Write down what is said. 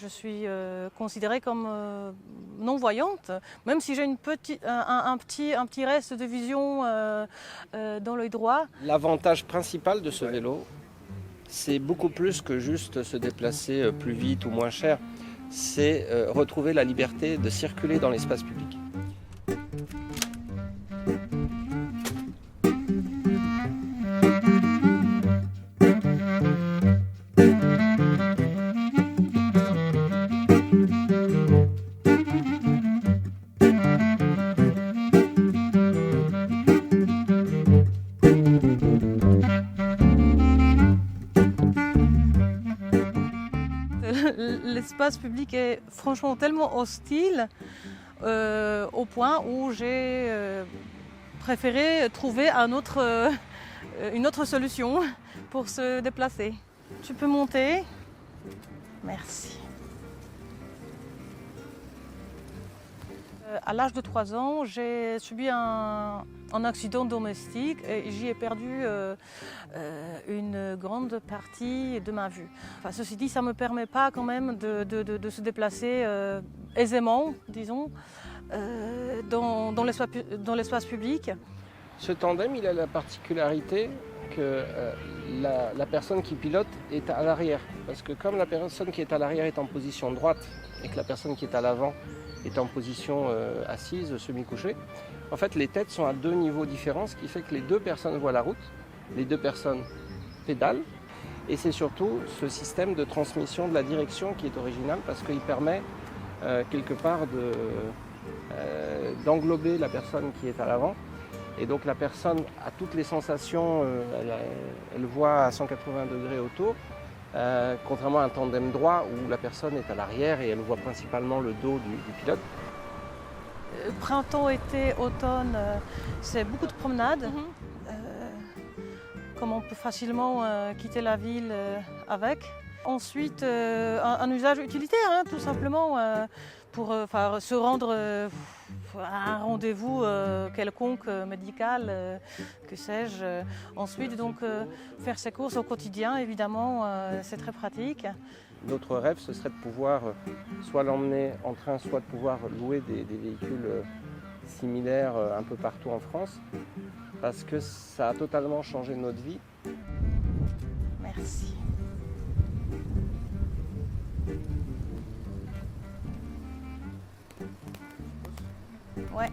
Je suis considérée comme non-voyante, même si j'ai un petit reste de vision dans l'œil droit. L'avantage principal de ce vélo, c'est beaucoup plus que juste se déplacer plus vite ou moins cher. C'est retrouver la liberté de circuler dans l'espace public. L'espace public est franchement tellement hostile au point où j'ai préféré trouver une autre solution pour se déplacer. Tu peux monter. Merci. À l'âge de 3 ans, j'ai subi un accident domestique et j'y ai perdu une grande partie de ma vue. Enfin, ceci dit, ça ne me permet pas quand même de se déplacer aisément, disons, dans l'espace public. Ce tandem, il a la particularité que la personne qui pilote est à l'arrière. Parce que comme la personne qui est à l'arrière est en position droite et que la personne qui est à l'avant est en position assise, semi-couchée, en fait les têtes sont à deux niveaux différents, ce qui fait que les deux personnes voient la route, les deux personnes pédalent, et c'est surtout ce système de transmission de la direction qui est original parce qu'il permet quelque part d'englober la personne qui est à l'avant. Et donc la personne a toutes les sensations, elle voit à 180 degrés autour, contrairement à un tandem droit où la personne est à l'arrière et elle voit principalement le dos du pilote. Printemps, été, automne, c'est beaucoup de promenades. Comme on peut facilement quitter la ville avec. Ensuite, un usage utilitaire, hein, tout simplement, pour se rendre à un rendez-vous quelconque médical, que sais-je. Ensuite, donc, faire ses courses au quotidien, évidemment, c'est très pratique. Notre rêve, ce serait de pouvoir soit l'emmener en train, soit de pouvoir louer des véhicules similaires un peu partout en France, parce que ça a totalement changé notre vie. Merci. Ouais.